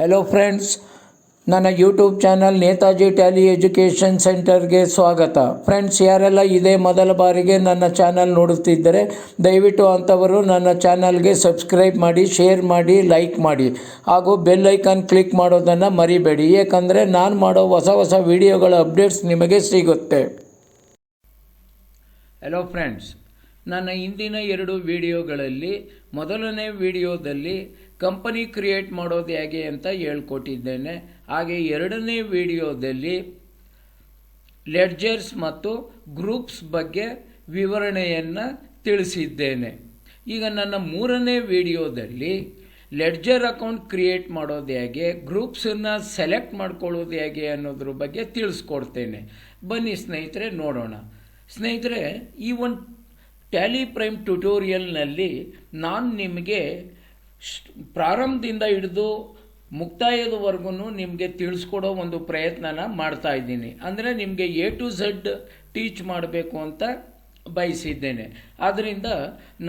Hello friends, ನನ್ನ YouTube channel Netaji Tally education ಸೆಂಟರ್ಗೆ ಸ್ವಾಗತ. ಫ್ರೆಂಡ್ಸ್, ಯಾರೆಲ್ಲ ಇದೇ ಮೊದಲ ಬಾರಿಗೆ ನನ್ನ ಚಾನಲ್ ನೋಡುತ್ತಿದ್ದರೆ ದಯವಿಟ್ಟು ಅಂಥವರು ನನ್ನ ಚಾನಲ್ಗೆ ಸಬ್ಸ್ಕ್ರೈಬ್ ಮಾಡಿ, ಶೇರ್ ಮಾಡಿ, ಲೈಕ್ ಮಾಡಿ ಹಾಗೂ ಬೆಲ್ ಐಕಾನ್ ಕ್ಲಿಕ್ ಮಾಡೋದನ್ನು ಮರಿಬೇಡಿ. ಏಕೆಂದರೆ ನಾನು ಮಾಡೋ ಹೊಸ ವಿಡಿಯೋಗಳ ಅಪ್ಡೇಟ್ಸ್ ನಿಮಗೆ ಸಿಗುತ್ತೆ. ಹೆಲೋ ಫ್ರೆಂಡ್ಸ್, ನನ್ನ ಹಿಂದಿನ 2 ವಿಡಿಯೋಗಳಲ್ಲಿ ಮೊದಲನೇ ವಿಡಿಯೋದಲ್ಲಿ ಕಂಪನಿ ಕ್ರಿಯೇಟ್ ಮಾಡೋದು ಹೇಗೆ ಅಂತ ಹೇಳ್ಕೊಟ್ಟಿದ್ದೇನೆ. ಹಾಗೆ ಎರಡನೇ ವಿಡಿಯೋದಲ್ಲಿ ಲೆಡ್ಜರ್ಸ್ ಮತ್ತು ಗ್ರೂಪ್ಸ್ ಬಗ್ಗೆ ವಿವರಣೆಯನ್ನು ತಿಳಿಸಿದ್ದೇನೆ. ಈಗ ನನ್ನ 3ನೇ ವಿಡಿಯೋದಲ್ಲಿ ಲೆಡ್ಜರ್ ಅಕೌಂಟ್ ಕ್ರಿಯೇಟ್ ಮಾಡೋದು ಹೇಗೆ, ಗ್ರೂಪ್ಸನ್ನು ಸೆಲೆಕ್ಟ್ ಮಾಡ್ಕೊಳ್ಳೋದು ಹೇಗೆ ಅನ್ನೋದ್ರ ಬಗ್ಗೆ ತಿಳಿಸ್ಕೊಡ್ತೇನೆ. ಬನ್ನಿ ಸ್ನೇಹಿತರೆ, ನೋಡೋಣ. ಸ್ನೇಹಿತರೆ, ಈ ಒಂದು ಟ್ಯಾಲಿ ಪ್ರೈಮ್ ಟ್ಯುಟೋರಿಯಲ್ನಲ್ಲಿ ನಾನು ನಿಮಗೆ ಪ್ರಾರಂಭದಿಂದ ಹಿಡಿದು ಮುಕ್ತಾಯದವರೆಗೂ ನಿಮಗೆ ತಿಳಿಸ್ಕೊಡೋ ಒಂದು ಪ್ರಯತ್ನನ ಮಾಡ್ತಾ ಇದ್ದೀನಿ. ಅಂದರೆ ನಿಮಗೆ A to Z ಟೀಚ್ ಮಾಡಬೇಕು ಅಂತ ಬಯಸಿದ್ದೇನೆ. ಆದ್ದರಿಂದ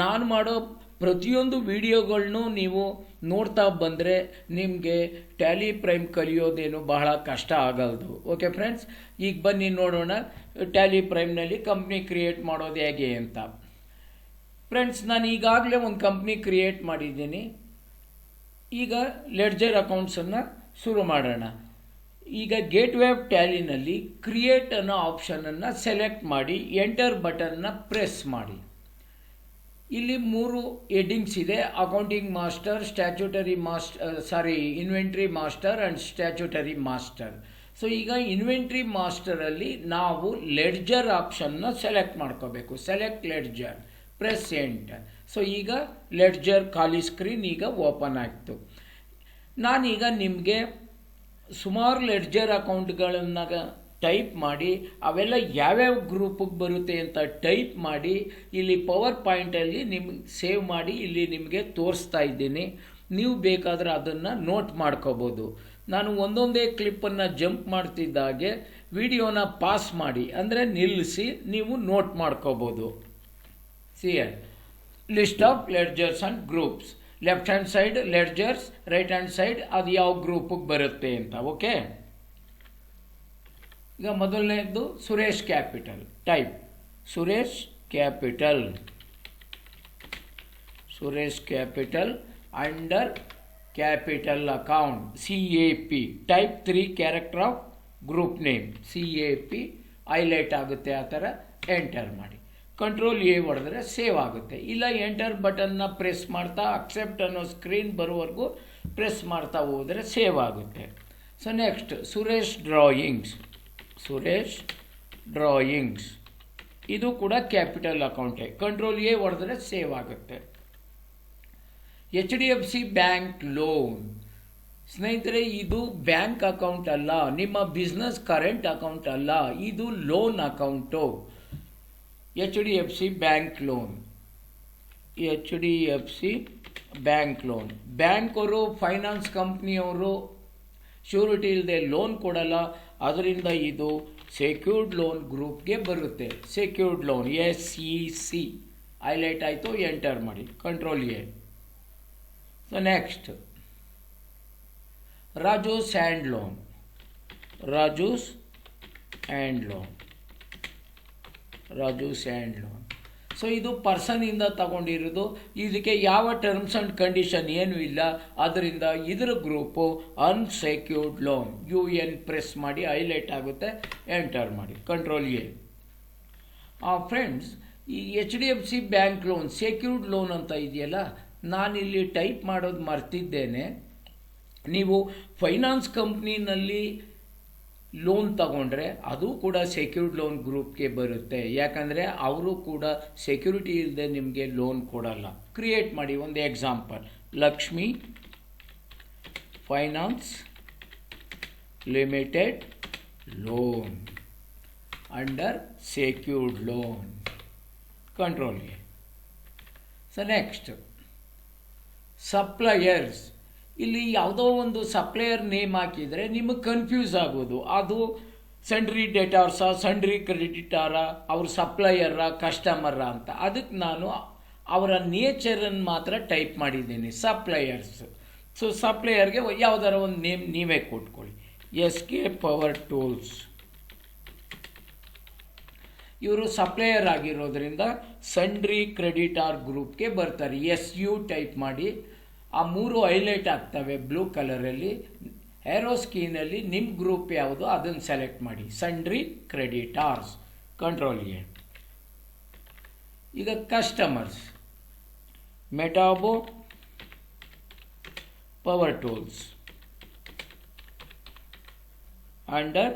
ನಾನು ಮಾಡೋ ಪ್ರತಿಯೊಂದು ವಿಡಿಯೋಗಳನ್ನೂ ನೀವು ನೋಡ್ತಾ ಬಂದರೆ ನಿಮಗೆ ಟ್ಯಾಲಿ ಪ್ರೈಮ್ ಕಲಿಯೋದೇನು ಬಹಳ ಕಷ್ಟ ಆಗಲ್ದು. ಓಕೆ ಫ್ರೆಂಡ್ಸ್, ಈಗ ಬನ್ನಿ ನೋಡೋಣ ಟ್ಯಾಲಿ ಪ್ರೈಮ್ನಲ್ಲಿ ಕಂಪ್ನಿ ಕ್ರಿಯೇಟ್ ಮಾಡೋದು ಹೇಗೆ ಅಂತ. ಫ್ರೆಂಡ್ಸ್, ನಾನು ಈಗಾಗಲೇ ಒಂದು ಕಂಪ್ನಿ ಕ್ರಿಯೇಟ್ ಮಾಡಿದ್ದೀನಿ. ಈಗ ಲೆಡ್ಜರ್ ಅಕೌಂಟ್ಸನ್ನು ಶುರು ಮಾಡೋಣ. ಈಗ ಗೇಟ್ವೇ ಆಫ್ ಟ್ಯಾಲಿನಲ್ಲಿ ಕ್ರಿಯೇಟ್ ಅನ್ನೋ ಆಪ್ಷನನ್ನು ಸೆಲೆಕ್ಟ್ ಮಾಡಿ ಎಂಟರ್ ಬಟನ್ನ ಪ್ರೆಸ್ ಮಾಡಿ. ಇಲ್ಲಿ 3 ಹೆಡ್ಡಿಂಗ್ಸ್ ಇದೆ: accounting master, inventory master and statutory master. So ಈಗ ಇನ್ವೆಂಟ್ರಿ ಮಾಸ್ಟರಲ್ಲಿ ನಾವು ಲೆಡ್ಜರ್ ಆಪ್ಷನ್ನ ಸೆಲೆಕ್ಟ್ ಮಾಡ್ಕೋಬೇಕು. Select ledger, press enter. So ಈಗ ಲೆಡ್ಜರ್ ಖಾಲಿ ಸ್ಕ್ರೀನ್ ಈಗ ಓಪನ್ ಆಗ್ತು. ನಾನೀಗ ನಿಮಗೆ ಸುಮಾರು ಲೆಡ್ಜರ್ ಅಕೌಂಟ್ಗಳನ್ನು ಟೈಪ್ ಮಾಡಿ ಅವೆಲ್ಲ ಯಾವ್ಯಾವ ಗ್ರೂಪಿಗೆ ಬರುತ್ತೆ ಅಂತ ಟೈಪ್ ಮಾಡಿ ಇಲ್ಲಿ ಪವರ್ ಪಾಯಿಂಟಲ್ಲಿ ನಿಮ್ಗೆ ಸೇವ್ ಮಾಡಿ ಇಲ್ಲಿ ನಿಮಗೆ ತೋರಿಸ್ತಾ ಇದ್ದೀನಿ. ನೀವು ಬೇಕಾದರೆ ಅದನ್ನು ನೋಟ್ ಮಾಡ್ಕೋಬೋದು. ನಾನು ಒಂದೊಂದೇ ಕ್ಲಿಪ್ಪನ್ನು ಜಂಪ್ ಮಾಡ್ತಿದ್ದಾಗೆ ವಿಡಿಯೋನ ಪಾಸ್ ಮಾಡಿ, ಅಂದರೆ ನಿಲ್ಲಿಸಿ ನೀವು ನೋಟ್ ಮಾಡ್ಕೋಬೋದು. ಸಿಯರ್ list of ledgers and groups. Left hand side ledgers, right hand side ಅದು ಯಾವ ಗ್ರೂಪಿಗೆ ಬರುತ್ತೆ ಅಂತ. ಓಕೆ, ಈಗ ಮೊದಲನೇದು Suresh capital. Type Suresh capital under capital account CAP. Type 3 character of group name CAP highlight ಆಗುತ್ತೆ. ಆ ಥರ ಎಂಟರ್ ಮಾಡಿ. ಕಂಟ್ರೋಲ್ A ಹೊಡೆದ್ರೆ ಸೇವ್ ಆಗುತ್ತೆ. ಇಲ್ಲ ಎಂಟರ್ ಬಟನ್ನ ಪ್ರೆಸ್ ಮಾಡ್ತಾ ಅಕ್ಸೆಪ್ಟ್ ಅನ್ನೋ ಸ್ಕ್ರೀನ್ ಬರೋವರೆಗೂ ಪ್ರೆಸ್ ಮಾಡ್ತಾ ಹೋದರೆ ಸೇವ್ ಆಗುತ್ತೆ. ಸೊ ನೆಕ್ಸ್ಟ್ ಸುರೇಶ್ ಡ್ರಾಯಿಂಗ್ಸ್ ಇದು ಕೂಡ ಕ್ಯಾಪಿಟಲ್ ಅಕೌಂಟೇ. ಕಂಟ್ರೋಲ್ A ಹೊಡೆದ್ರೆ ಸೇವ್ ಆಗುತ್ತೆ. HDFC bank loan. ಸ್ನೇಹಿತರೆ, ಇದು ಬ್ಯಾಂಕ್ ಅಕೌಂಟ್ ಅಲ್ಲ, ನಿಮ್ಮ ಬಿಸ್ನೆಸ್ ಕರೆಂಟ್ ಅಕೌಂಟ್ ಅಲ್ಲ, ಇದು loan account. HDFC bank loan. ಬ್ಯಾಂಕವರು, ಫೈನಾನ್ಸ್ ಕಂಪ್ನಿಯವರು ಶ್ಯೂರಿಟಿ ಇಲ್ಲದೆ ಲೋನ್ ಕೊಡಲ್ಲ. ಅದರಿಂದ ಇದು ಸೆಕ್ಯೂರ್ಡ್ ಲೋನ್ ಗ್ರೂಪ್ಗೆ ಬರುತ್ತೆ. ಸೆಕ್ಯೂರ್ಡ್ ಲೋನ್ SEC ಹೈಲೈಟ್ ಆಯಿತು. ಎಂಟರ್ ಮಾಡಿ. Control A. So next Raju's hand loan. So ಇದು ಪರ್ಸನಿಂದ ತಗೊಂಡಿರೋದು. ಇದಕ್ಕೆ ಯಾವ ಟರ್ಮ್ಸ್ ಆ್ಯಂಡ್ ಕಂಡೀಷನ್ ಏನೂ ಇಲ್ಲ. ಅದರಿಂದ ಇದರ group unsecured loan. UN press ಮಾಡಿ ಹೈಲೈಟ್ ಆಗುತ್ತೆ. ಎಂಟರ್ ಮಾಡಿ. Control A. ಫ್ರೆಂಡ್ಸ್, ಈ HDFC bank loan secured loan ಅಂತ ಇದೆಯಲ್ಲ, ನಾನಿಲ್ಲಿ ಟೈಪ್ ಮಾಡೋದು ಮರ್ತಿದ್ದೇನೆ. ನೀವು ಫೈನಾನ್ಸ್ ಕಂಪ್ನಿನಲ್ಲಿ ಲೋನ್ ತಗೊಂಡ್ರೆ ಅದು ಕೂಡ ಸೆಕ್ಯೂರ್ಡ್ ಲೋನ್ ಗ್ರೂಪ್ಗೆ ಬರುತ್ತೆ. ಯಾಕಂದರೆ ಅವರು ಕೂಡ ಸೆಕ್ಯೂರಿಟಿ ಇಲ್ಲದೆ ನಿಮಗೆ ಲೋನ್ ಕೊಡಲ್ಲ. ಕ್ರಿಯೇಟ್ ಮಾಡಿ. ಒಂದು example: Lakshmi finance limited loan under secured loan. Control A. So next suppliers. ಇಲ್ಲಿ ಯಾವುದೋ ಒಂದು ಸಪ್ಲೈಯರ್ ನೇಮ್ ಹಾಕಿದರೆ ನಿಮಗೆ ಕನ್ಫ್ಯೂಸ್ ಆಗೋದು. ಅದು ಸಂಡ್ರಿ ಡೆಟಾರ್ಸಾ, ಸಂಡ್ರಿ ಕ್ರೆಡಿಟಾರಾ, ಅವ್ರ ಸಪ್ಲೈಯರ, ಕಸ್ಟಮರ ಅಂತ. ಅದಕ್ಕೆ ನಾನು ಅವರ ನೇಚರನ್ನು ಮಾತ್ರ ಟೈಪ್ ಮಾಡಿದ್ದೀನಿ. ಸಪ್ಲೈಯರ್ಸ್ ಸೊ ಸಪ್ಲೈಯರ್ಗೆ ಯಾವುದಾರ ಒಂದು ನೇಮ್ ನೀವೇ ಕೊಟ್ಕೊಳ್ಳಿ. SK ಪವರ್ ಟೂಲ್ಸ್ ಇವರು ಸಪ್ಲೈಯರ್ ಆಗಿರೋದ್ರಿಂದ ಸಂಡ್ರಿ ಕ್ರೆಡಿಟಾರ್ ಗ್ರೂಪ್ಗೆ ಬರ್ತಾರೆ. SU ಟೈಪ್ ಮಾಡಿ, ಆ 3 ಹೈಲೈಟ್ ಆಗ್ತವೆ ಬ್ಲೂ ಕಲರಲ್ಲಿ. ಏರೋ ಸ್ಕೀನಲ್ಲಿ ನಿಮ್ಮ ಗ್ರೂಪ್ ಯಾವುದು ಅದನ್ನು ಸೆಲೆಕ್ಟ್ ಮಾಡಿ, ಸಂಡ್ರಿ ಕ್ರೆಡಿಟಾರ್ಸ್, ಕಂಟ್ರೋಲ್ ಎ. ಈಗ customers Metabo power tools under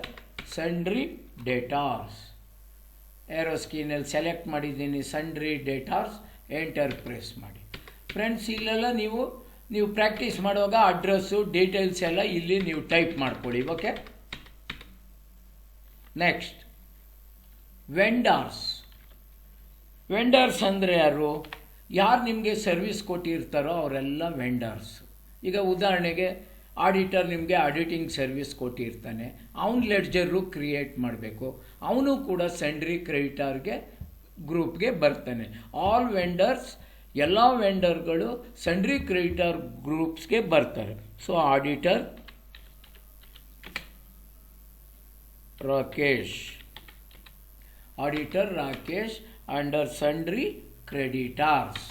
sundry debtors. Arrow ಸ್ಕೀನಲ್ಲಿ ಸೆಲೆಕ್ಟ್ ಮಾಡಿದ್ದೀನಿ ಸಂಡ್ರಿ ಡೇಟಾರ್ಸ್, ಎಂಟರ್ ಪ್ರೆಸ್ ಮಾಡಿ. ಫ್ರೆಂಡ್ಸ್, ಇಲ್ಲೆಲ್ಲ ನೀವು ಪ್ರಾಕ್ಟೀಸ್ ಮಾಡುವಾಗ ಅಡ್ರೆಸ್ಸು ಡೀಟೇಲ್ಸ್ ಎಲ್ಲ ಇಲ್ಲಿ ನೀವು ಟೈಪ್ ಮಾಡ್ಕೊಳ್ಳಿ. ಓಕೆ. ನೆಕ್ಸ್ಟ್ ವೆಂಡರ್ಸ್ ಅಂದರೆ ಯಾರು ನಿಮಗೆ ಸರ್ವಿಸ್ ಕೊಟ್ಟಿರ್ತಾರೋ ಅವರೆಲ್ಲ ವೆಂಡರ್ಸ್. ಈಗ ಉದಾಹರಣೆಗೆ ಆಡಿಟರ್ ನಿಮಗೆ ಆಡಿಟಿಂಗ್ ಸರ್ವಿಸ್ ಕೊಟ್ಟಿರ್ತಾನೆ, ಅವನು ಲೆಡ್ಜರು ಕ್ರಿಯೇಟ್ ಮಾಡಬೇಕು, ಅವನು ಕೂಡ ಸಂಡ್ರಿ ಕ್ರೆಡಿಟಾರ್ಗೆ ಗ್ರೂಪ್ಗೆ ಬರ್ತಾನೆ. ಆಲ್ ವೆಂಡರ್ಸ್, ಎಲ್ಲ ವೆಂಡರ್ಗಳು ಸಂಡ್ರಿ ಕ್ರೆಡಿಟಾರ್ ಗ್ರೂಪ್ಸ್ಗೆ ಬರ್ತಾರೆ. So auditor Rakesh under sundry creditors.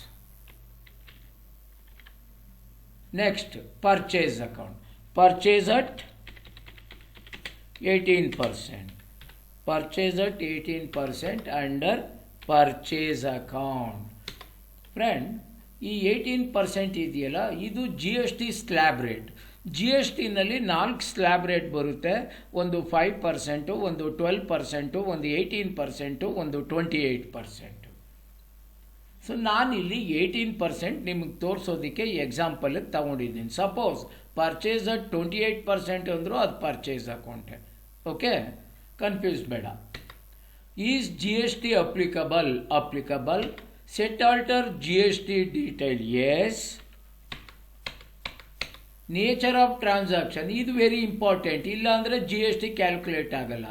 Next purchase account, purchase at 18% under purchase account. Friend, ಈ 18% ಇದೆಯಲ್ಲ, ಇದು GST ಸ್ಲ್ಯಾಬ್ ರೇಟ್. GSTನಲ್ಲಿ 4 ಸ್ಲ್ಯಾಬ್ ರೇಟ್ ಬರುತ್ತೆ. ಒಂದು 5%, ಒಂದು 12%, ಒಂದು 18%, ಒಂದು 28%. ಸೊ ನಾನಿಲ್ಲಿ 18% ನಿಮಗೆ ತೋರಿಸೋದಕ್ಕೆ ಎಕ್ಸಾಂಪಲಿಗೆ ತಗೊಂಡಿದ್ದೀನಿ. ಸಪೋಸ್ ಪರ್ಚೇಸ್ ಅಟ್ 28% ಅಂದರೂ ಅದು ಪರ್ಚೇಸ್ ಅಕೌಂಟೆ. ಓಕೆ, ಕನ್ಫ್ಯೂಸ್ ಬೇಡ. Is GST applicable? Set alter GST detail, yes. Nature of transaction, ಇದು ವೆರಿ ಇಂಪಾರ್ಟೆಂಟ್. ಇಲ್ಲ ಅಂದರೆ GST ಕ್ಯಾಲ್ಕುಲೇಟ್ ಆಗಲ್ಲ.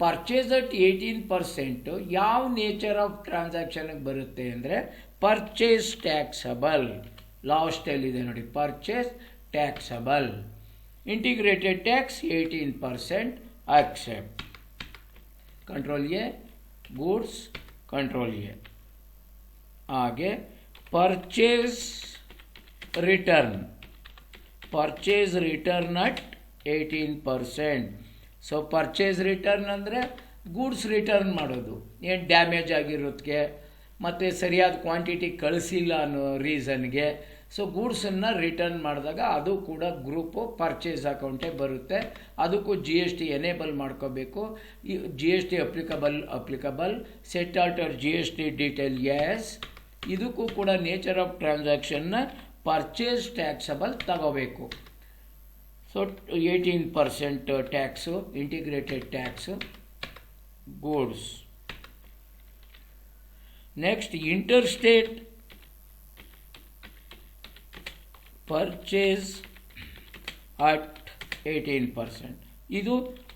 ಪರ್ಚೇಸ್ ಅಟ್ 18% ಯಾವ ನೇಚರ್ ಆಫ್ ಟ್ರಾನ್ಸಾಕ್ಷನ್ಗೆ ಬರುತ್ತೆ ಅಂದರೆ ಪರ್ಚೇಸ್ ಟ್ಯಾಕ್ಸಬಲ್. ಲಾಸ್ಟಲ್ಲಿದೆ ನೋಡಿ, purchase taxable. Integrated tax 18%, accept. Control A, goods, control A. ಹಾಗೆ purchase return at 18%. So purchase return ಅಂದರೆ ಗೂಡ್ಸ್ ರಿಟರ್ನ್ ಮಾಡೋದು, ಏನು ಡ್ಯಾಮೇಜ್ ಆಗಿರೋದಕ್ಕೆ ಮತ್ತು ಸರಿಯಾದ ಕ್ವಾಂಟಿಟಿ ಕಳಿಸಿಲ್ಲ ಅನ್ನೋ ರೀಸನ್ಗೆ. ಸೊ ಗೂಡ್ಸನ್ನು ರಿಟರ್ನ್ ಮಾಡಿದಾಗ ಅದು ಕೂಡ ಗ್ರೂಪು ಪರ್ಚೇಸ್ ಅಕೌಂಟೇ ಬರುತ್ತೆ. ಅದಕ್ಕೂ GST ಎನೇಬಲ್ ಮಾಡ್ಕೋಬೇಕು. ಈ GST applicable. Set alter GST detail, yes. ಇದಕ್ಕೂ ಕೂಡ ನೇಚರ್ ಆಫ್ ಟ್ರಾನ್ಸಾಕ್ಷನ್ನ ಪರ್ಚೇಸ್ ಟ್ಯಾಕ್ಸಬಲ್ ತಗೋಬೇಕು. So 18% tax, integrated tax, goods. Next interstate purchase at 18%. ಇದು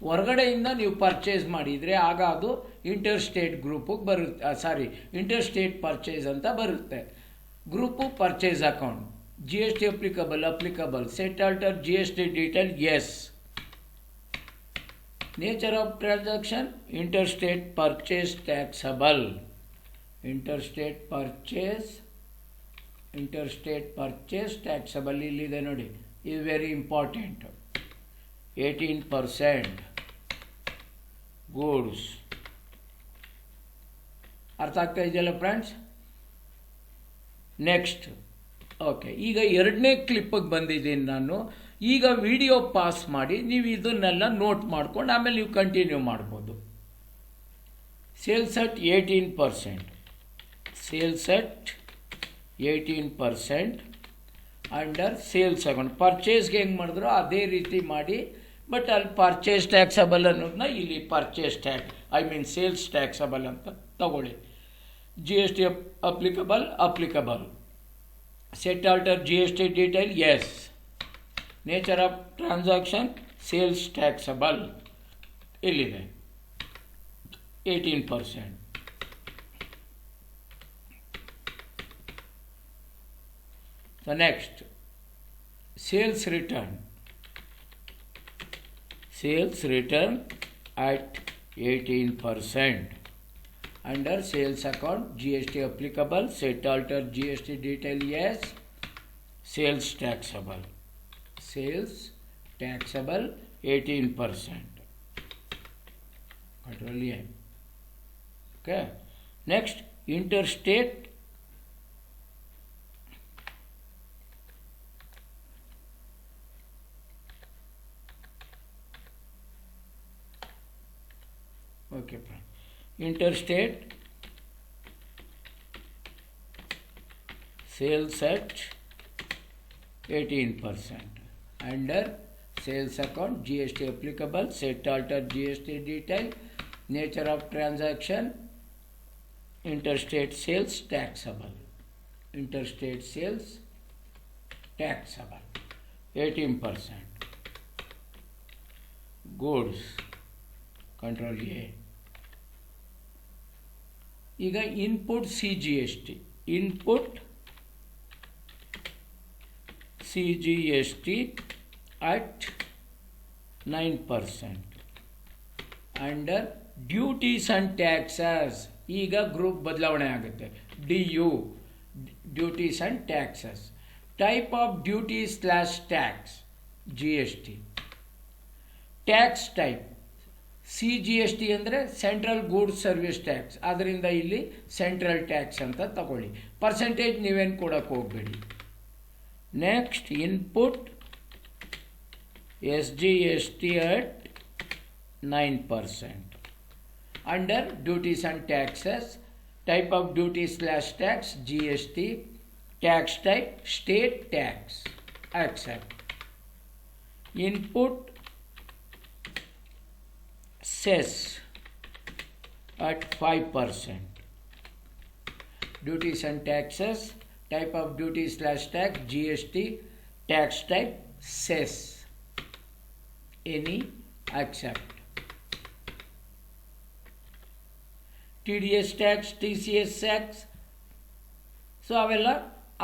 ಹೊರಗಡೆಯಿಂದ ನೀವು ಪರ್ಚೇಸ್ ಮಾಡಿದರೆ ಆಗ ಅದು ಇಂಟರ್ಸ್ಟೇಟ್ ಗ್ರೂಪಿಗೆ ಬರುತ್ತೆ. ಇಂಟರ್ಸ್ಟೇಟ್ ಪರ್ಚೇಸ್ ಅಂತ ಬರುತ್ತೆ. Group purchase account. GST applicable. Set alter GST detail, yes. Nature of transaction interstate purchase taxable. Interstate purchase taxable ಇಲ್ಲಿದೆ ನೋಡಿ, ಇದು ವೆರಿ ಇಂಪಾರ್ಟೆಂಟ್. 18% ಗೂಡ್ಸ್. ಅರ್ಥ ಆಗ್ತಾ ಇದೆಯಲ್ಲ ಫ್ರೆಂಡ್ಸ್? ನೆಕ್ಸ್ಟ್, ಓಕೆ, ಈಗ 2ನೇ ಕ್ಲಿಪ್ಪಿಗೆ ಬಂದಿದ್ದೀನಿ ನಾನು. ಈಗ ವಿಡಿಯೋ ಪಾಸ್ ಮಾಡಿ ನೀವು ಇದನ್ನೆಲ್ಲ ನೋಟ್ ಮಾಡ್ಕೊಂಡು ಆಮೇಲೆ ನೀವು ಕಂಟಿನ್ಯೂ ಮಾಡ್ಬೋದು. Sales at 18% under sales account. ಪರ್ಚೇಸ್ಗೆ ಹೆಂಗೆ ಮಾಡಿದ್ರು ಅದೇ ರೀತಿ ಮಾಡಿ, ಬಟ್ ಅಲ್ಲಿ ಪರ್ಚೇಸ್ ಟ್ಯಾಕ್ಸಬಲ್ ಅನ್ನೋದನ್ನ ಇಲ್ಲಿ ಪರ್ಚೇಸ್ ಸೇಲ್ಸ್ ಟ್ಯಾಕ್ಸಬಲ್ ಅಂತ ತಗೊಳ್ಳಿ. GST applicable. Set alter GST detail, yes. Nature of transaction sales taxable ಇಲ್ಲಿದೆ 18%. So next sales return at 18%. Under sales account, GST applicable, set alter GST detail yes, sales taxable 18%. Control A. Okay. Next, interstate interstate sales at 18%. Under sales account, GST applicable, set alter GST detail, nature of transaction, interstate sales taxable 18%. Goods, control A. ಈಗ input CGST at 9%. Under duties and taxes, ಈಗ group ಬದಲಾವಣೆ ಆಗುತ್ತೆ. DU, duties and taxes. Type of duties slash tax, GST. Tax type CGST ಅಂದರೆ central goods service tax, ಅದರಿಂದ ಇಲ್ಲಿ central tax ಅಂತ ತಗೊಳ್ಳಿ. Percentage ನೀವೇನು ಕೊಡೋಕ್ಕೆ ಹೋಗಬೇಡಿ. Next, input SGST at 9%. Under duties and taxes, type of duty slash tax, GST. Tax type, state tax, accept. Input cess at 5%. Duties and taxes, type of duty slash tax, GST. Tax type, cess. Any, accept. TDS tax, TCS tax, so ಅವೆಲ್ಲ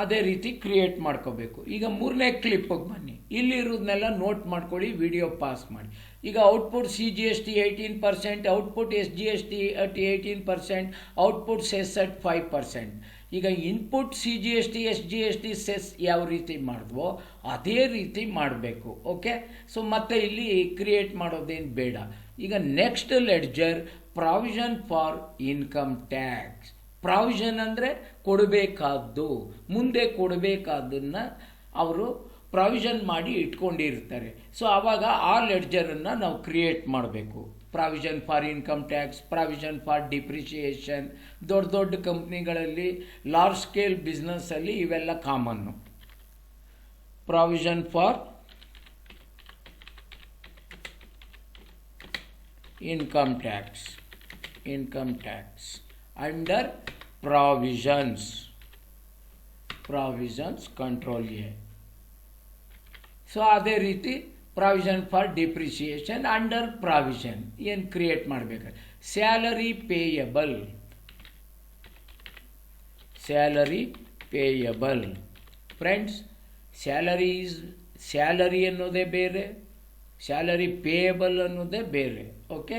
ಅದೇ ರೀತಿ create ಮಾಡ್ಕೋಬೇಕು. ಈಗ ಮೂರನೇ ಕ್ಲಿಪ್ಪಿಗೆ ಬನ್ನಿ. ಇಲ್ಲಿರೋದನ್ನೆಲ್ಲ note ಮಾಡ್ಕೊಳ್ಳಿ, video pause ಮಾಡಿ. ಈಗ output CGST 18%, output SGST at 18%, output cess at 5%. ಈಗ ಇನ್ಪುಟ್ CGST SGST ಸೆಸ್ ಯಾವ ರೀತಿ ಮಾಡಿದ್ವೋ ಅದೇ ರೀತಿ ಮಾಡಬೇಕು. ಓಕೆ, ಸೊ ಮತ್ತೆ ಇಲ್ಲಿ ಕ್ರಿಯೇಟ್ ಮಾಡೋದೇನು ಬೇಡ. ಈಗ next ledger, provision for income tax. Provision ಅಂದರೆ ಕೊಡಬೇಕಾದ್ದು, ಮುಂದೆ ಕೊಡಬೇಕಾದ್ದನ್ನು ಅವರು ಪ್ರಾವಿಷನ್ ಮಾಡಿ ಇಟ್ಕೊಂಡಿರ್ತಾರೆ. ಸೊ ಆವಾಗ ಆ ಲೆಡ್ಜರನ್ನು ನಾವು ಕ್ರಿಯೇಟ್ ಮಾಡಬೇಕು. Provision for income tax, provision for depreciation. ದೊಡ್ಡ ದೊಡ್ಡ ಕಂಪ್ನಿಗಳಲ್ಲಿ, ಲಾರ್ಜ್ ಸ್ಕೇಲ್ ಬಿಸ್ನೆಸ್ಸಲ್ಲಿ ಇವೆಲ್ಲ common. Provision for income tax under provisions, control A. So ಅದೇ ರೀತಿ provision for depreciation under provision ಏನು ಕ್ರಿಯೇಟ್ ಮಾಡಬೇಕಾದ್ರೆ ಸ್ಯಾಲರಿ ಪೇಯಬಲ್. ಫ್ರೆಂಡ್ಸ್, ಸ್ಯಾಲರಿ ಅನ್ನೋದೇ ಬೇರೆ, ಸ್ಯಾಲರಿ ಪೇಯಬಲ್ ಅನ್ನೋದೇ ಬೇರೆ. Okay,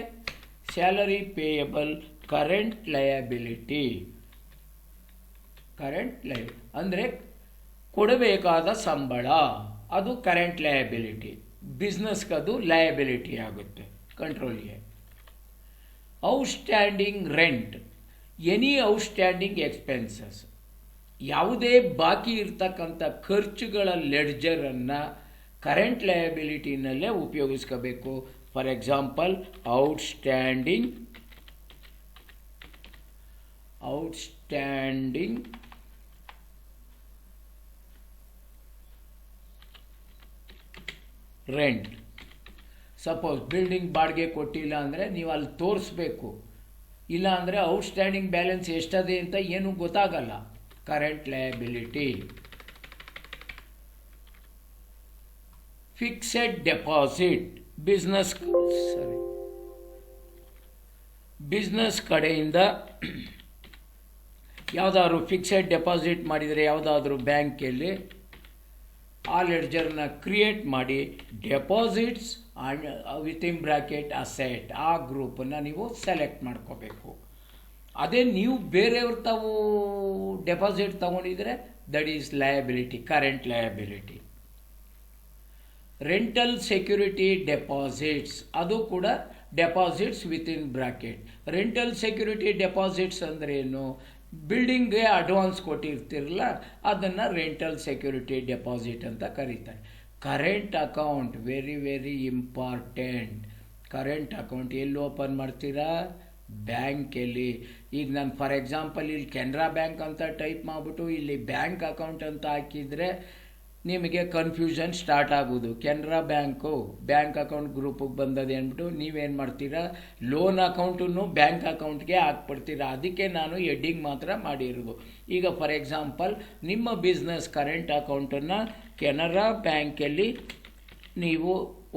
salary payable current liability ಅಂದರೆ ಕೊಡಬೇಕಾದ ಸಂಬಳ, ಅದು ಕರೆಂಟ್ ಲಯಬಿಲಿಟಿ. ಬಿಸ್ನೆಸ್ಗೆ ಅದು ಲಯಬಿಲಿಟಿ ಆಗುತ್ತೆ. Control A. Outstanding rent, any outstanding expenses, ಯಾವುದೇ ಬಾಕಿ ಇರ್ತಕ್ಕಂಥ ಖರ್ಚುಗಳ ಲೆಡ್ಜರನ್ನು ಕರೆಂಟ್ ಲಯಬಿಲಿಟಿನಲ್ಲೇ ಉಪಯೋಗಿಸ್ಕೋಬೇಕು. For example, outstanding rent. Suppose building ಬಾಡಿಗೆ ಕೊಟ್ಟಿಲ್ಲ ಅಂದರೆ ನೀವು ಅಲ್ಲಿ ತೋರಿಸ್ಬೇಕು, ಇಲ್ಲ ಅಂದರೆ ಔಟ್ಸ್ಟ್ಯಾಂಡಿಂಗ್ ಬ್ಯಾಲೆನ್ಸ್ ಎಷ್ಟದೆ ಅಂತ ಏನೂ ಗೊತ್ತಾಗಲ್ಲ. Current liability. Fixed deposit, business ಕಡೆಯಿಂದ ಯಾವುದಾದ್ರು ಫಿಕ್ಸೆಡ್ ಡೆಪಾಸಿಟ್ ಮಾಡಿದರೆ ಯಾವುದಾದ್ರೂ ಬ್ಯಾಂಕಲ್ಲಿ, ಆ ಲೆಡ್ಜರ್ನ ಕ್ರಿಯೇಟ್ ಮಾಡಿ deposits and within bracket asset ಆ ಗ್ರೂಪನ್ನು ನೀವು ಸೆಲೆಕ್ಟ್ ಮಾಡ್ಕೋಬೇಕು. ಅದೇ ನೀವು ಬೇರೆಯವ್ರು ತಾವು ಡೆಪಾಸಿಟ್ ತಗೊಂಡಿದ್ರೆ that is liability, current liability. Rental security deposits, ಅದು ಕೂಡ deposits within bracket. Rental security deposits ಅಂದರೆ ಏನು? ಬಿಲ್ಡಿಂಗ್ಗೆ ಅಡ್ವಾನ್ಸ್ ಕೊಟ್ಟಿರ್ತಿರಲ್ಲ, ಅದನ್ನು ರೆಂಟಲ್ ಸೆಕ್ಯೂರಿಟಿ ಡೆಪಾಸಿಟ್ ಅಂತ ಕರೀತಾರೆ. Current account very very important. Current account ಎಲ್ಲಿ ಓಪನ್ ಮಾಡ್ತೀರಾ? ಬ್ಯಾಂಕಲ್ಲಿ. ಈಗ ನಾನು ಫಾರ್ ಎಕ್ಸಾಂಪಲ್ ಇಲ್ಲಿ ಕೆನರಾ ಬ್ಯಾಂಕ್ ಅಂತ ಟೈಪ್ ಮಾಡಿಬಿಟ್ಟು ಇಲ್ಲಿ ಬ್ಯಾಂಕ್ ಅಕೌಂಟ್ ಅಂತ ಹಾಕಿದರೆ ನಿಮಗೆ ಕನ್ಫ್ಯೂಷನ್ ಸ್ಟಾರ್ಟ್ ಆಗೋದು. ಕೆನರಾ ಬ್ಯಾಂಕ್ ಅಕೌಂಟ್ ಗ್ರೂಪಿಗೆ ಬಂದದೆ ಅಂದ್ಬಿಟ್ಟು ನೀವೇನು ಮಾಡ್ತೀರಾ, ಲೋನ್ ಅಕೌಂಟನ್ನು ಬ್ಯಾಂಕ್ ಅಕೌಂಟ್ಗೆ ಹಾಕ್ಬಿಡ್ತೀರಾ. ಅದಕ್ಕೆ ನಾನು ಹೆಡ್ಡಿಂಗ್ ಮಾತ್ರ ಮಾಡಿರೋದು. ಈಗ ಫಾರ್ ಎಕ್ಸಾಂಪಲ್ ನಿಮ್ಮ ಬಿಸ್ನೆಸ್ ಕರೆಂಟ್ ಅಕೌಂಟನ್ನು ಕೆನರಾ ಬ್ಯಾಂಕಲ್ಲಿ ನೀವು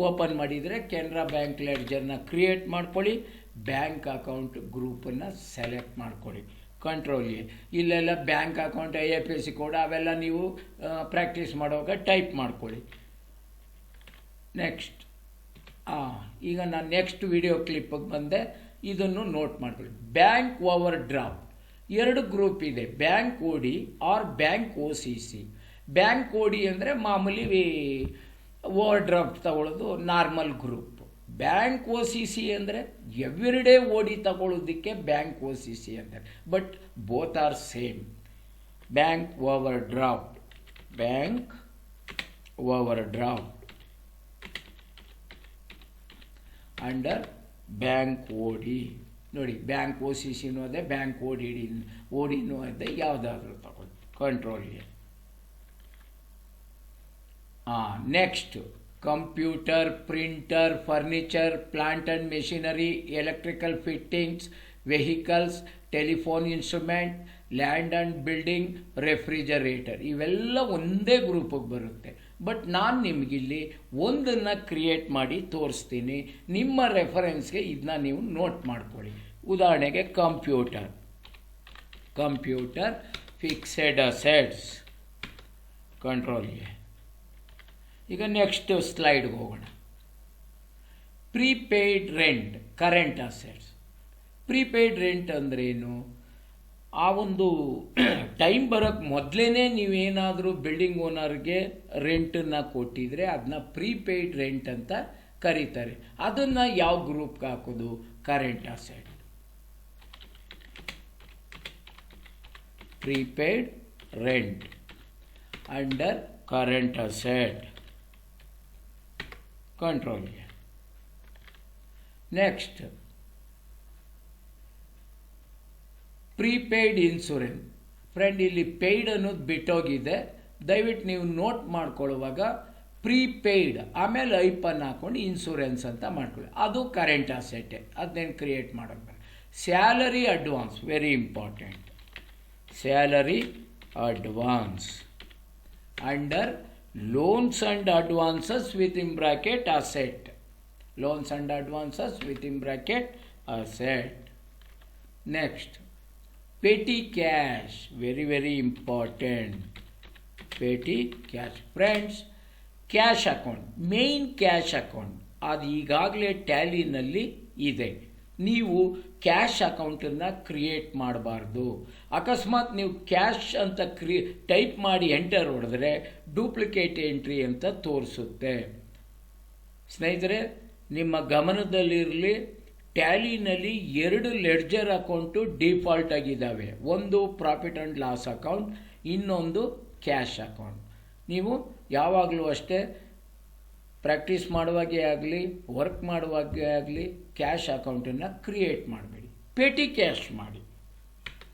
ಓಪನ್ ಮಾಡಿದರೆ ಕೆನರಾ ಬ್ಯಾಂಕ್ ಲೆಡ್ಜರ್ನ ಕ್ರಿಯೇಟ್ ಮಾಡ್ಕೊಳ್ಳಿ, ಬ್ಯಾಂಕ್ ಅಕೌಂಟ್ ಗ್ರೂಪನ್ನು ಸೆಲೆಕ್ಟ್ ಮಾಡ್ಕೊಳ್ಳಿ. Control A. ಇಲ್ಲೆಲ್ಲ ಬ್ಯಾಂಕ್ ಅಕೌಂಟ್ IFSC ಕೋಡ್ ಅವೆಲ್ಲ ನೀವು ಪ್ರಾಕ್ಟೀಸ್ ಮಾಡುವಾಗ ಟೈಪ್ ಮಾಡ್ಕೊಳ್ಳಿ. ನೆಕ್ಸ್ಟ್ ಈಗ ನಾನು ನೆಕ್ಸ್ಟ್ ವಿಡಿಯೋ ಕ್ಲಿಪ್ಪಿಗೆ ಬಂದೆ, ಇದನ್ನು ನೋಟ್ ಮಾಡ್ಕೊಳ್ಳಿ. ಬ್ಯಾಂಕ್ ಓವರ್ ಡ್ರಾಫ್ಟ್ 2 ಗ್ರೂಪ್ ಇದೆ, bank OD or bank OCC. Bank OD ಅಂದರೆ ಮಾಮೂಲಿ ಓವರ್ ಡ್ರಾಫ್ಟ್ ತಗೊಳ್ಳೋದು ನಾರ್ಮಲ್ ಗ್ರೂಪ್. ಬ್ಯಾಂಕ್ OCC ಅಂದರೆ ಎವ್ರಿಡೇ OD ತಗೊಳ್ಳೋದಕ್ಕೆ ಬ್ಯಾಂಕ್ OCC ಅಂತಾರೆ, but both are same. Bank over draft under bank OD. ನೋಡಿ, bank OCCನೂ ಅದೇ, bank ODನೂ ಅದೇ, ಯಾವುದಾದ್ರೂ ತಗೊಳ್ಳಿ. Control A. Next computer, printer, furniture, plant and machinery, electrical fittings, vehicles, telephone instrument, land and building, refrigerator, ಇವೆಲ್ಲ ಒಂದೇ ಗ್ರೂಪಿಗೆ ಬರುತ್ತೆ. But ನಾನು ನಿಮಗಿಲ್ಲಿ ಒಂದನ್ನು ಕ್ರಿಯೇಟ್ ಮಾಡಿ ತೋರಿಸ್ತೀನಿ. ನಿಮ್ಮ ರೆಫರೆನ್ಸ್ಗೆ ಇದನ್ನ ನೀವು ನೋಟ್ ಮಾಡ್ಕೊಳ್ಳಿ. ಉದಾಹರಣೆಗೆ computer fixed assets. Control A. ಈಗ ನೆಕ್ಸ್ಟ್ ಸ್ಲೈಡ್ಗೆ ಹೋಗೋಣ. Prepaid rent, current assets. Prepaid rent ಅಂದ್ರೇನು? ಆ ಒಂದು ಟೈಮ್ ಬರೋಕ್ಕೆ ಮೊದಲೇ ನೀವೇನಾದರೂ ಬಿಲ್ಡಿಂಗ್ ಓನರ್ಗೆ ರೆಂಟನ್ನು ಕೊಟ್ಟಿದ್ರೆ ಅದನ್ನ ಪ್ರೀಪೇಯ್ಡ್ ರೆಂಟ್ ಅಂತ ಕರೀತಾರೆ. ಅದನ್ನು ಯಾವ ಗ್ರೂಪ್ಗೆ ಹಾಕೋದು? Current asset. Prepaid rent under current asset. Control. Next prepaid insurance. Friend, ಇಲ್ಲಿ ಪೇಯ್ಡ್ ಅನ್ನೋದು ಬಿಟ್ಟೋಗಿದೆ, ದಯವಿಟ್ಟು ನೀವು ನೋಟ್ ಮಾಡ್ಕೊಳ್ಳುವಾಗ ಪ್ರೀಪೇಯ್ಡ್ ಆಮೇಲೆ ಐಪನ್ ಹಾಕೊಂಡು ಇನ್ಶೂರೆನ್ಸ್ ಅಂತ ಮಾಡ್ಕೊಳ್ಳಿ. ಅದು ಕರೆಂಟ್ ಅಸೆಟ್ಟೆ, ಅದನ್ನೇನು ಕ್ರಿಯೇಟ್ ಮಾಡೋದು. Salary advance very important. Salary advance under loans and advances within bracket asset. Loans and advances within bracket asset. Next, petty cash, very very important. Petty cash. Friends, cash account, main cash account ಅದು ಈಗಾಗಲೇ ಟ್ಯಾಲಿನಲ್ಲಿ ಇದೆ. ನೀವು cash ಅಕೌಂಟನ್ನು create ಮಾಡಬಾರ್ದು. ಅಕಸ್ಮಾತ್ ನೀವು cash ಅಂತ type ಮಾಡಿ ಎಂಟರ್ ಹೊಡೆದ್ರೆ ಡೂಪ್ಲಿಕೇಟ್ ಎಂಟ್ರಿ ಅಂತ ತೋರಿಸುತ್ತೆ. ಸ್ನೇಹಿತರೆ, ನಿಮ್ಮ ಗಮನದಲ್ಲಿರಲಿ, ಟ್ಯಾಲಿನಲ್ಲಿ 2 ಲೆಡ್ಜರ್ ಅಕೌಂಟು ಡಿಫಾಲ್ಟ್ ಆಗಿದ್ದಾವೆ. ಒಂದು ಪ್ರಾಫಿಟ್ ಆ್ಯಂಡ್ ಲಾಸ್ ಅಕೌಂಟ್, ಇನ್ನೊಂದು ಕ್ಯಾಶ್ ಅಕೌಂಟ್. ನೀವು ಯಾವಾಗಲೂ ಅಷ್ಟೇ ಪ್ರಾಕ್ಟೀಸ್ ಮಾಡುವಾಗೇ ಆಗಲಿ ವರ್ಕ್ ಮಾಡುವಾಗೇ ಆಗಲಿ ಕ್ಯಾಶ್ ಅಕೌಂಟನ್ನು ಕ್ರಿಯೇಟ್ ಮಾಡಬೇಡಿ, ಪೆಟಿ ಕ್ಯಾಶ್ ಮಾಡಿ.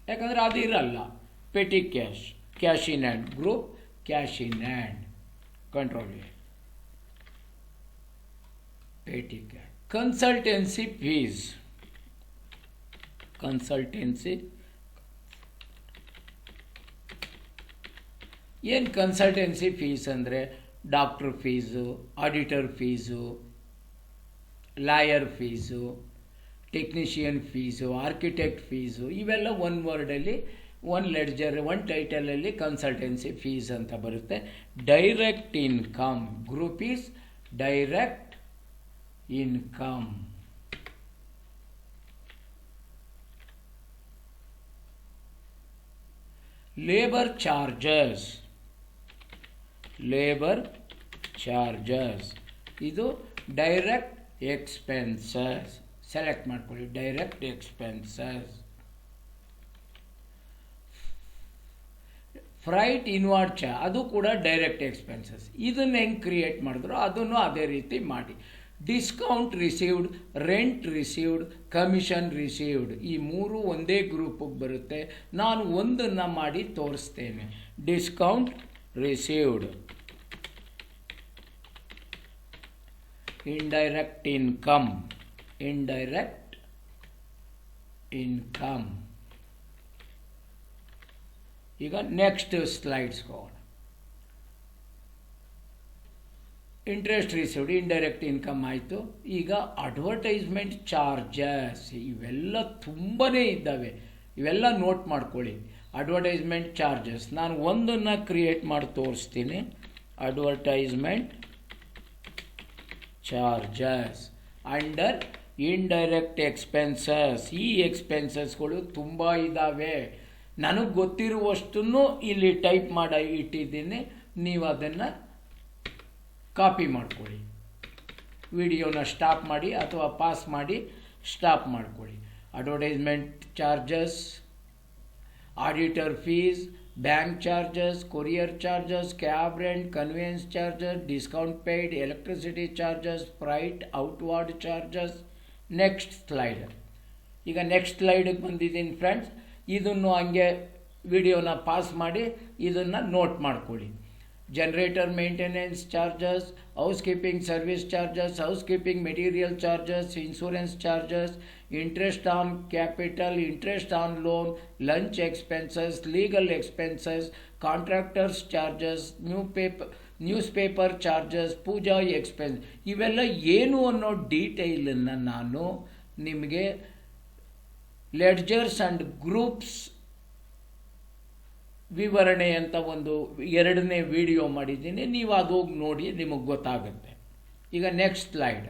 ಯಾಕಂದರೆ ಅದು ಇರಲ್ಲ. Petty cash, cash in hand group, cash in hand. Control. Petty cash. Consultancy fees. ಏನು ಕನ್ಸಲ್ಟೆನ್ಸಿ ಫೀಸ್ ಅಂದರೆ doctor fees, auditor fees, lawyer fees, technician fees, architect fees, ಇವೆಲ್ಲ ಒನ್ ವರ್ಡಲ್ಲಿ ಒಂದು ಲೆಡ್ಜರ್ ಒಂದು ಟೈಟಲಲ್ಲಿ ಕನ್ಸಲ್ಟೆನ್ಸಿ ಫೀಸ್ ಅಂತ ಬರುತ್ತೆ. Direct income group is direct income. Labour charges ಇದು direct expenses. Select ಮಾಡ್ಕೊಳ್ಳಿ direct expenses. Freight ಇನ್ವಾರ್ಡ್ ಅದು ಕೂಡ ಡೈರೆಕ್ಟ್ ಎಕ್ಸ್ಪೆನ್ಸಸ್. ಇದನ್ನು ಹೆಂಗೆ ಕ್ರಿಯೇಟ್ ಮಾಡಿದ್ರು ಅದನ್ನು ಅದೇ ರೀತಿ ಮಾಡಿ. Discount received, rent received, commission received ಈ ಮೂರು ಒಂದೇ ಗ್ರೂಪಿಗೆ ಬರುತ್ತೆ. ನಾನು ಒಂದನ್ನು ಮಾಡಿ ತೋರಿಸ್ತೇನೆ. ಡಿಸ್ಕೌಂಟ್ ರಿಸೀವ್ಡ್, ಇಂಡೈರೆಕ್ಟ್ ಇನ್ಕಮ್, ಈಗ ನೆಕ್ಸ್ಟ್ ಸ್ಲೈಡ್ಸ್ಗೆ ಹೋಗೋಣ. ಇಂಟ್ರೆಸ್ಟ್ ರಿಸೀವ್ಡ್ ಇಂಡೈರೆಕ್ಟ್ ಇನ್ಕಮ್ ಆಯಿತು. ಈಗ ಅಡ್ವರ್ಟೈಸ್ಮೆಂಟ್ ಚಾರ್ಜಸ್ ಇವೆಲ್ಲ ತುಂಬಾ ಇದ್ದಾವೆ, ಇವೆಲ್ಲ ನೋಟ್ ಮಾಡ್ಕೊಳ್ಳಿ. ಅಡ್ವರ್ಟೈಸ್ಮೆಂಟ್ ಚಾರ್ಜಸ್ ನಾನು ಒಂದನ್ನು ಕ್ರಿಯೇಟ್ ಮಾಡಿ ತೋರಿಸ್ತೀನಿ. Advertisement charges under indirect expenses. ಈ ಎಕ್ಸ್ಪೆನ್ಸಸ್ಗಳು ತುಂಬ ಇದ್ದಾವೆ. ನನಗೆ ಗೊತ್ತಿರುವಷ್ಟನ್ನು ಇಲ್ಲಿ ಟೈಪ್ ಮಾಡಿ ಇಟ್ಟಿದ್ದೀನಿ. ನೀವು ಅದನ್ನು ಕಾಪಿ ಮಾಡ್ಕೊಳ್ಳಿ. ವಿಡಿಯೋನ ಸ್ಟಾಪ್ ಮಾಡಿ ಅಥವಾ ಪಾಸ್ ಮಾಡಿ ಸ್ಟಾಪ್ ಮಾಡ್ಕೊಳ್ಳಿ. Advertisement charges, auditor fees, bank charges, courier charges, cab rent, conveyance charges, discount paid, electricity charges, freight, outward charges. Next slide. ಈಗ ನೆಕ್ಸ್ಟ್ ಸ್ಲೈಡಿಗೆ ಬಂದಿದ್ದೀನಿ ಫ್ರೆಂಡ್ಸ್. ಇದನ್ನು ಹಂಗೆ ವಿಡಿಯೋನ ಪಾಸ್ ಮಾಡಿ ಇದನ್ನು ನೋಟ್ ಮಾಡ್ಕೊಳ್ಳಿ. Generator maintenance charges, housekeeping service charges, housekeeping material charges, insurance charges, interest on capital, interest on loan, lunch expenses, legal expenses, contractors charges, news paper charges, puja expense. ಇವೆಲ್ಲ ಏನು ಅನ್ನೋ ಡೀಟೇಲನ್ನು ನಾನು ನಿಮಗೆ ಲೆಡ್ಜರ್ಸ್ ಆ್ಯಂಡ್ ಗ್ರೂಪ್ಸ್ ವಿವರಣೆ ಅಂತ ಒಂದು 2ನೇ ವಿಡಿಯೋ ಮಾಡಿದ್ದೀನಿ. ನೀವು ಅದು ಹೋಗಿ ನೋಡಿ, ನಿಮಗೆ ಗೊತ್ತಾಗುತ್ತೆ. ಈಗ ನೆಕ್ಸ್ಟ್ ಸ್ಲೈಡ್.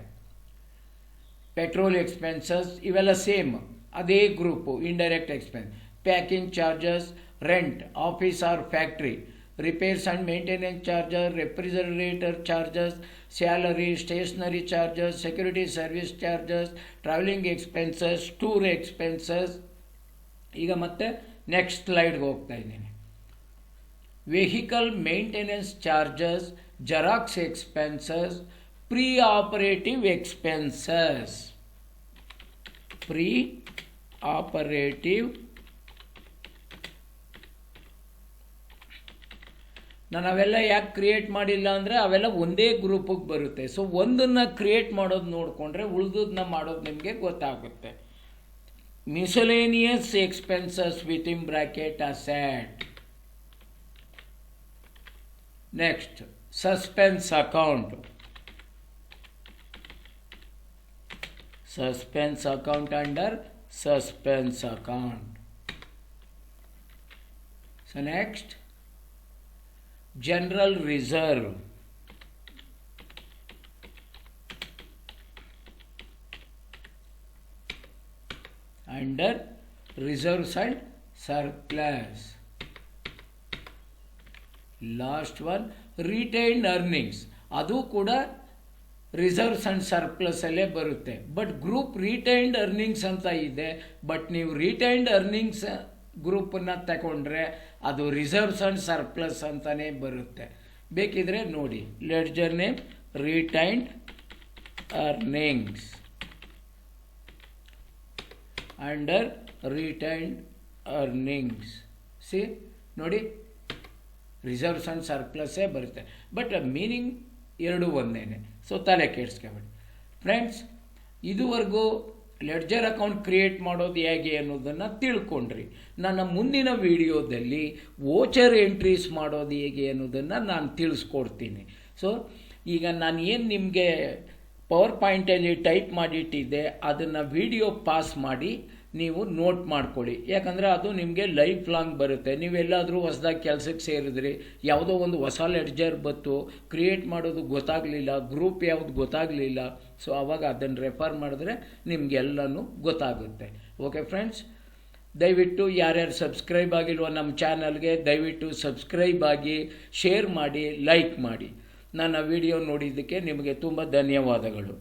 ಪೆಟ್ರೋಲ್ ಎಕ್ಸ್ಪೆನ್ಸಸ್ ಇವೆಲ್ಲ ಸೇಮ್, ಅದೇ group. Indirect expense, packing charges, rent, office or factory, repairs and maintenance charges, refrigerator charges, salary, stationery charges, security service charges, travelling expenses, tour expenses. ಈಗ ಮತ್ತೆ ನೆಕ್ಸ್ಟ್ ಸ್ಲೈಡ್ಗೆ ಹೋಗ್ತಾ ಇದ್ದೀನಿ. Vehicle maintenance charges, xerox expenses, pre operative expenses. ನಾನು ಅವೆಲ್ಲ ಯಾಕೆ create ಮಾಡಿಲ್ಲ ಅಂದರೆ ಅವೆಲ್ಲ ಒಂದೇ ಗ್ರೂಪಿಗೆ ಬರುತ್ತೆ. ಸೊ ಒಂದನ್ನು ಕ್ರಿಯೇಟ್ ಮಾಡೋದು ನೋಡಿಕೊಂಡ್ರೆ ಉಳಿದದನ್ನ ಮಾಡೋದು ನಿಮಗೆ ಗೊತ್ತಾಗುತ್ತೆ. Miscellaneous expenses within bracket asset. Next suspense account. Suspense account under suspense account. So next, general reserve. Under reserves and surplus. Last one, retained earnings. ಅದು ಕೂಡ ರಿಸರ್ವ್ಸ್ ಆ್ಯಂಡ್ ಸರ್ಪ್ಲಸ್ ಅಲ್ಲೇ ಬರುತ್ತೆ. ಬಟ್ ಗ್ರೂಪ್ ರಿಟೈನ್ಡ್ ಅರ್ನಿಂಗ್ಸ್ ಅಂತ ಇದೆ. But ನೀವು retained earnings ಗ್ರೂಪನ್ನು ತಗೊಂಡ್ರೆ ಅದು reserves and surplus ಅಂತಲೇ ಬರುತ್ತೆ. ಬೇಕಿದ್ರೆ ನೋಡಿ, ledger name retained earnings. Under retained earnings C ನೋಡಿ, ರಿಸರ್ವ್ಸ್ ಆ್ಯಂಡ್ ಸರ್ಪ್ಲಸ್ಸೇ ಬರುತ್ತೆ. ಬಟ್ ಮೀನಿಂಗ್ ಎರಡೂ ಒಂದೇನೆ. ಸೊ ತಲೆ ಕೆಡಿಸ್ಕೊಬೇಡಿ ಫ್ರೆಂಡ್ಸ್. ಇದುವರೆಗೂ ಲೆಡ್ಜರ್ ಅಕೌಂಟ್ ಕ್ರಿಯೇಟ್ ಮಾಡೋದು ಹೇಗೆ ಅನ್ನೋದನ್ನು ತಿಳ್ಕೊಂಡ್ರಿ. ನನ್ನ ಮುಂದಿನ ವಿಡಿಯೋದಲ್ಲಿ ವೋಚರ್ ಎಂಟ್ರೀಸ್ ಮಾಡೋದು ಹೇಗೆ ಅನ್ನೋದನ್ನು ನಾನು ತಿಳಿಸ್ಕೊಡ್ತೀನಿ. ಸೊ ಈಗ ನಾನು ಏನು ನಿಮಗೆ ಪವರ್ ಪಾಯಿಂಟಲ್ಲಿ ಟೈಪ್ ಮಾಡಿಟ್ಟಿದ್ದೆ ಅದನ್ನು ವಿಡಿಯೋ ಪಾಸ್ ಮಾಡಿ ನೀವು ನೋಟ್ ಮಾಡ್ಕೊಳ್ಳಿ. ಯಾಕಂದರೆ ಅದು ನಿಮಗೆ ಲೈಫ್ ಲಾಂಗ್ ಬರುತ್ತೆ. ನೀವೆಲ್ಲಾದರೂ ಹೊಸದಾಗಿ ಕೆಲಸಕ್ಕೆ ಸೇರಿದ್ರಿ, ಯಾವುದೋ ಒಂದು ಹೊಸ ಲೆಡ್ಜರ್ ಬತ್ತು, ಕ್ರಿಯೇಟ್ ಮಾಡೋದು ಗೊತ್ತಾಗಲಿಲ್ಲ, ಗ್ರೂಪ್ ಯಾವುದು ಗೊತ್ತಾಗಲಿಲ್ಲ, ಸೊ ಆವಾಗ ಅದನ್ನು ರೆಫರ್ ಮಾಡಿದ್ರೆ ನಿಮಗೆಲ್ಲನೂ ಗೊತ್ತಾಗುತ್ತೆ. ಓಕೆ ಫ್ರೆಂಡ್ಸ್, ದಯವಿಟ್ಟು ಯಾರ್ಯಾರು ಸಬ್ಸ್ಕ್ರೈಬ್ ಆಗಿಲ್ವೋ ನಮ್ಮ ಚಾನಲ್ಗೆ ದಯವಿಟ್ಟು ಸಬ್ಸ್ಕ್ರೈಬ್ ಆಗಿ, ಶೇರ್ ಮಾಡಿ, ಲೈಕ್ ಮಾಡಿ. ನನ್ನ ವಿಡಿಯೋ ನೋಡಿದ್ದಕ್ಕೆ ನಿಮಗೆ ತುಂಬ ಧನ್ಯವಾದಗಳು.